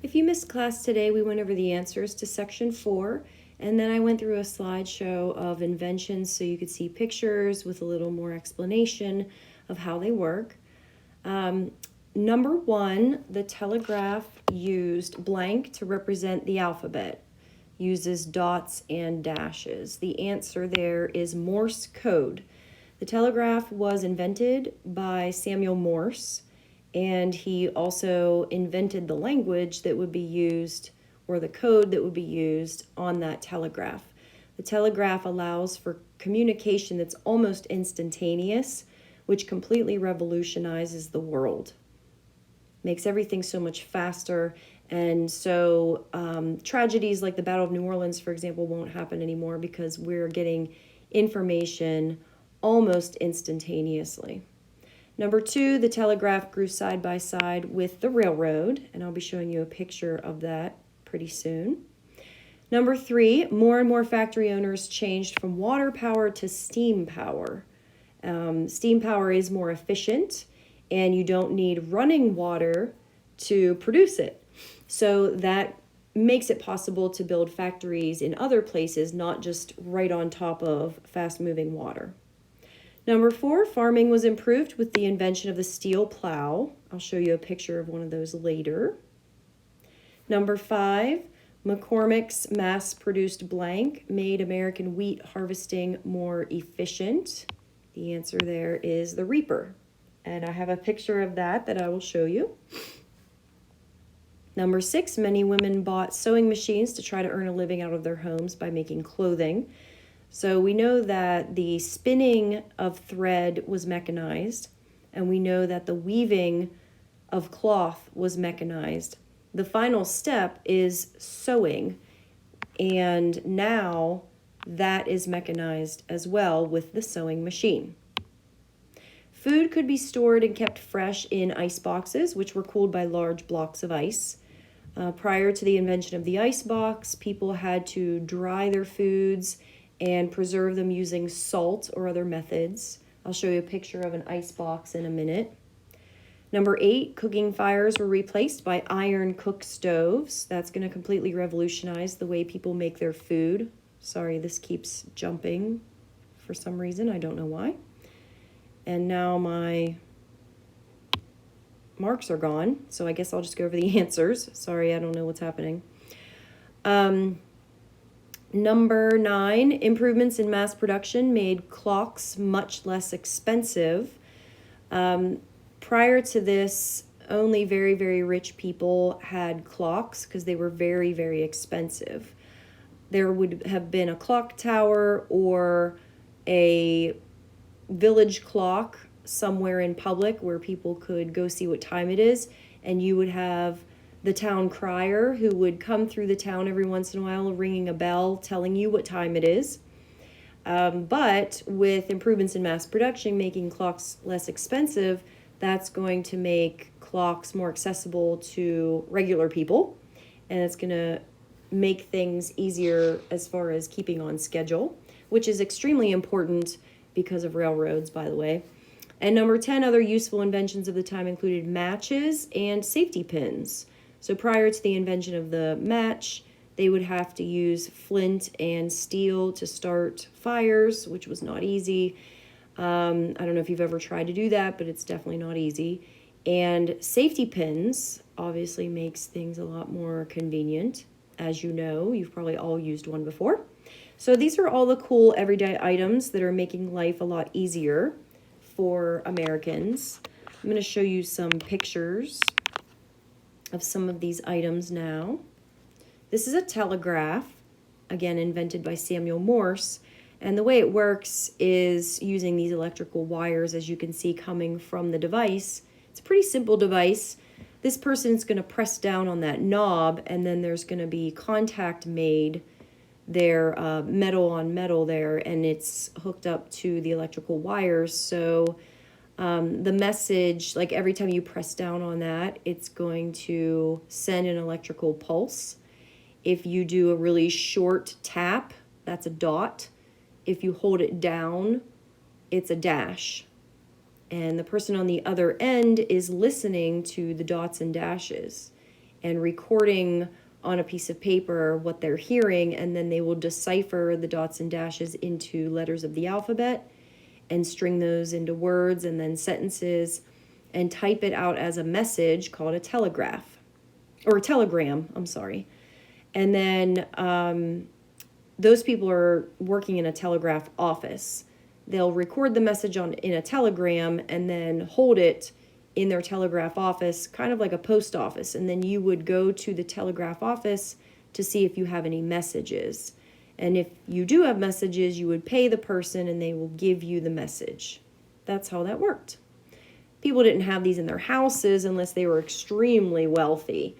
If you missed class today, we went over the answers to section 4, and then I went through a slideshow of inventions so you could see pictures with a little more explanation of how they work. Number 1, the telegraph used blank to represent the alphabet, uses dots and dashes. The answer there is Morse code. The telegraph was invented by Samuel Morse, and he also invented the language that would be used, or the code that would be used on that telegraph. The telegraph allows for communication that's almost instantaneous, which completely revolutionizes the world. Makes everything so much faster, and so tragedies like the Battle of New Orleans, for example, won't happen anymore because we're getting information almost instantaneously. Number 2, the telegraph grew side by side with the railroad, and I'll be showing you a picture of that pretty soon. Number 3, more and more factory owners changed from water power to steam power. Steam power is more efficient, and you don't need running water to produce it. So that makes it possible to build factories in other places, not just right on top of fast-moving water. Number 4, farming was improved with the invention of the steel plow. I'll show you a picture of one of those later. Number 5, McCormick's mass-produced blank made American wheat harvesting more efficient. The answer there is the reaper. And I have a picture of that I will show you. Number 6, many women bought sewing machines to try to earn a living out of their homes by making clothing. So we know that the spinning of thread was mechanized, and we know that the weaving of cloth was mechanized. The final step is sewing, and now that is mechanized as well with the sewing machine. Food could be stored and kept fresh in ice boxes, which were cooled by large blocks of ice. Prior to the invention of the ice box, people had to dry their foods and preserve them using salt or other methods. I'll show you a picture of an ice box in a minute. Number 8, cooking fires were replaced by iron cook stoves. That's going to completely revolutionize the way people make their food. Sorry, this keeps jumping for some reason. I don't know why. And now my marks are gone, so I guess I'll just go over the answers. Sorry, I don't know what's happening. Number 9, improvements in mass production made clocks much less expensive. Prior to this, only very, very rich people had clocks because they were very, very expensive. There would have been a clock tower or a village clock somewhere in public where people could go see what time it is, and you would have the town crier who would come through the town every once in a while ringing a bell telling you what time it is. But with improvements in mass production making clocks less expensive, that's going to make clocks more accessible to regular people, and it's going to make things easier as far as keeping on schedule, which is extremely important because of railroads, by the way. And number 10, other useful inventions of the time included matches and safety pins. So prior to the invention of the match, they would have to use flint and steel to start fires, which was not easy. I don't know if you've ever tried to do that, but it's definitely not easy. And safety pins obviously makes things a lot more convenient. As you know, you've probably all used one before. So these are all the cool everyday items that are making life a lot easier for Americans. I'm going to show you some pictures of some of these items now. This is a telegraph, again invented by Samuel Morse, and the way it works is using these electrical wires, as you can see, coming from the device. It's a pretty simple device. This person's going to press down on that knob, and then there's going to be contact made there, metal on metal there, and it's hooked up to the electrical wires. So the message, like every time you press down on that, it's going to send an electrical pulse. If you do a really short tap, that's a dot. If you hold it down, it's a dash. And the person on the other end is listening to the dots and dashes. and recording on a piece of paper what they're hearing, and then they will decipher the dots and dashes into letters of the alphabet and string those into words and then sentences and type it out as a message called a telegraph, or a telegram, I'm sorry. And then those people are working in a telegraph office. They'll record the message in a telegram and then hold it in their telegraph office, kind of like a post office. And then you would go to the telegraph office to see if you have any messages. And if you do have messages, you would pay the person and they will give you the message. That's how that worked. People didn't have these in their houses unless they were extremely wealthy.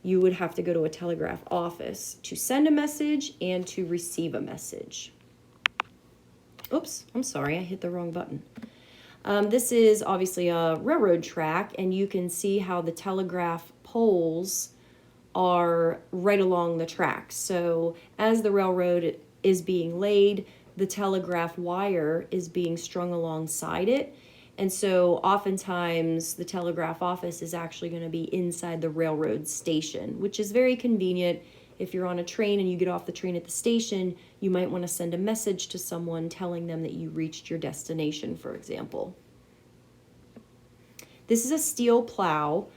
You would have to go to a telegraph office to send a message and to receive a message. Oops, I'm sorry, I hit the wrong button. This is obviously a railroad track, and you can see how the telegraph poles are right along the track. So as the railroad is being laid, the telegraph wire is being strung alongside it. And so oftentimes the telegraph office is actually going to be inside the railroad station, which is very convenient. If you're on a train and you get off the train at the station, you might want to send a message to someone telling them that you reached your destination, for example. This is a steel plow.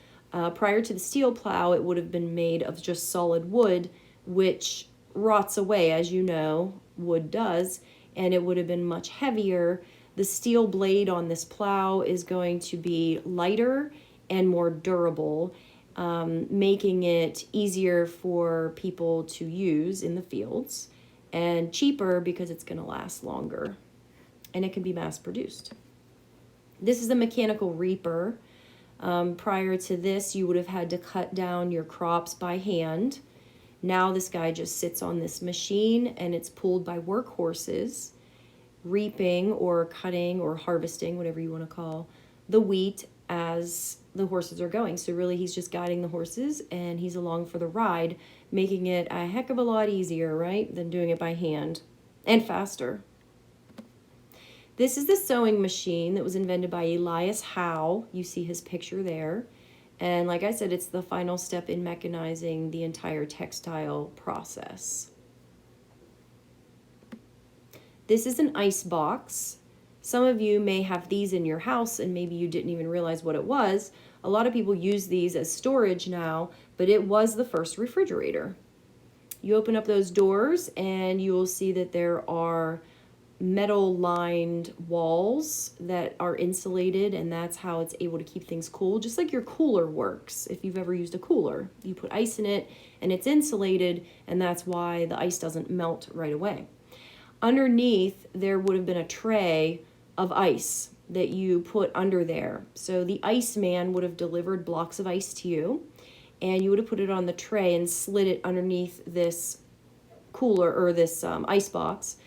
Prior to the steel plow, it would have been made of just solid wood, which rots away, as you know, wood does, and it would have been much heavier. The steel blade on this plow is going to be lighter and more durable, making it easier for people to use in the fields, and cheaper because it's going to last longer, and it can be mass produced. This is a mechanical reaper. Prior to this, you would have had to cut down your crops by hand. Now this guy just sits on this machine and it's pulled by workhorses, reaping or cutting or harvesting, whatever you want to call, the wheat as the horses are going. So really he's just guiding the horses and he's along for the ride, making it a heck of a lot easier, right, than doing it by hand, and faster. This is the sewing machine that was invented by Elias Howe. You see his picture there. And like I said, it's the final step in mechanizing the entire textile process. This is an ice box. Some of you may have these in your house and maybe you didn't even realize what it was. A lot of people use these as storage now, but it was the first refrigerator. You open up those doors and you will see that there are metal-lined walls that are insulated, and that's how it's able to keep things cool, just like your cooler works. If you've ever used a cooler, you put ice in it and it's insulated, and that's why the ice doesn't melt right away. Underneath, there would have been a tray of ice that you put under there. So the iceman would have delivered blocks of ice to you, and you would have put it on the tray and slid it underneath this cooler or this ice box.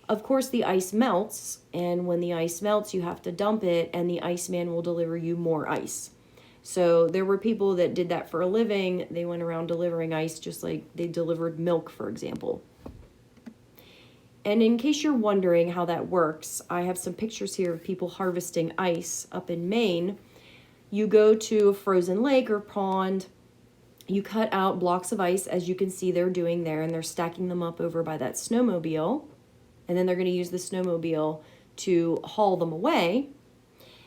Of course, the ice melts, and when the ice melts, you have to dump it, and the iceman will deliver you more ice. So there were people that did that for a living. They went around delivering ice just like they delivered milk, for example. And in case you're wondering how that works, I have some pictures here of people harvesting ice up in Maine. You go to a frozen lake or pond, you cut out blocks of ice, as you can see they're doing there, and they're stacking them up over by that snowmobile. And then they're going to use the snowmobile to haul them away.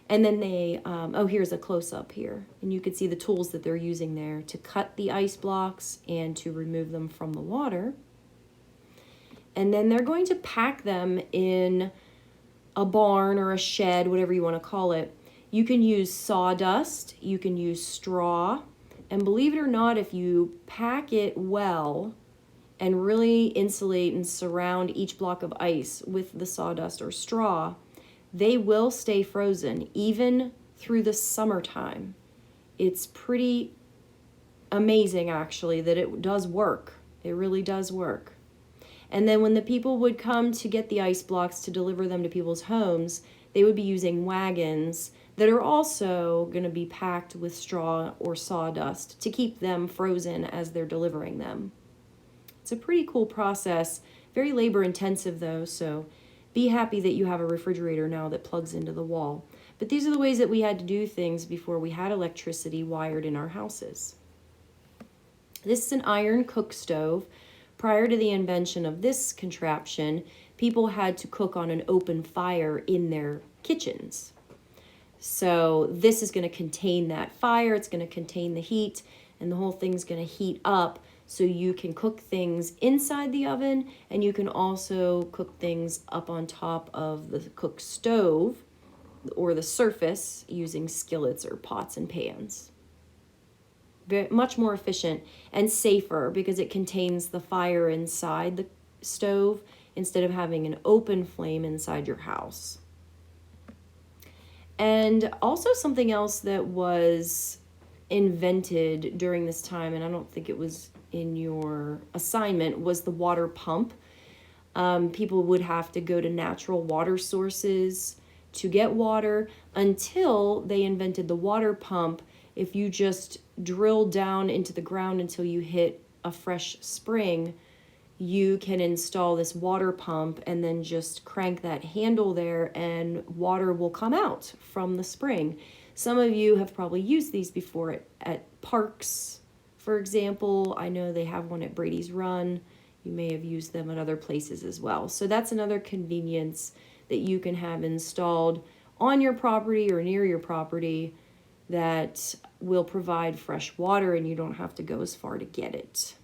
And then they, here's a close-up here. And you can see the tools that they're using there to cut the ice blocks and to remove them from the water. And then they're going to pack them in a barn or a shed, whatever you want to call it. You can use sawdust, you can use straw, and believe it or not, if you pack it well and really insulate and surround each block of ice with the sawdust or straw, they will stay frozen even through the summertime. It's pretty amazing, actually, that it does work. It really does work. And then when the people would come to get the ice blocks to deliver them to people's homes, they would be using wagons that are also going to be packed with straw or sawdust to keep them frozen as they're delivering them. It's a pretty cool process, very labor intensive though, so be happy that you have a refrigerator now that plugs into the wall. But these are the ways that we had to do things before we had electricity wired in our houses. This is an iron cook stove. Prior to the invention of this contraption, people had to cook on an open fire in their kitchens. So this is going to contain that fire, it's going to contain the heat, and the whole thing's going to heat up so you can cook things inside the oven, and you can also cook things up on top of the cook stove or the surface using skillets or pots and pans. Very much more efficient and safer because it contains the fire inside the stove instead of having an open flame inside your house. And also something else that was invented during this time, and I don't think it was in your assignment, was the water pump. People would have to go to natural water sources to get water until they invented the water pump. If you just drill down into the ground until you hit a fresh spring, you can install this water pump and then just crank that handle there and water will come out from the spring. Some of you have probably used these before at parks, for example. I know they have one at Brady's Run. You may have used them at other places as well. So that's another convenience that you can have installed on your property or near your property that will provide fresh water and you don't have to go as far to get it.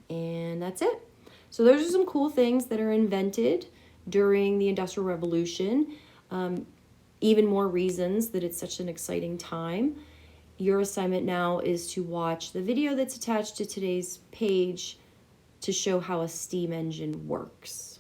And that's it. So those are some cool things that are invented during the Industrial Revolution. Even more reasons that it's such an exciting time. Your assignment now is to watch the video that's attached to today's page to show how a steam engine works.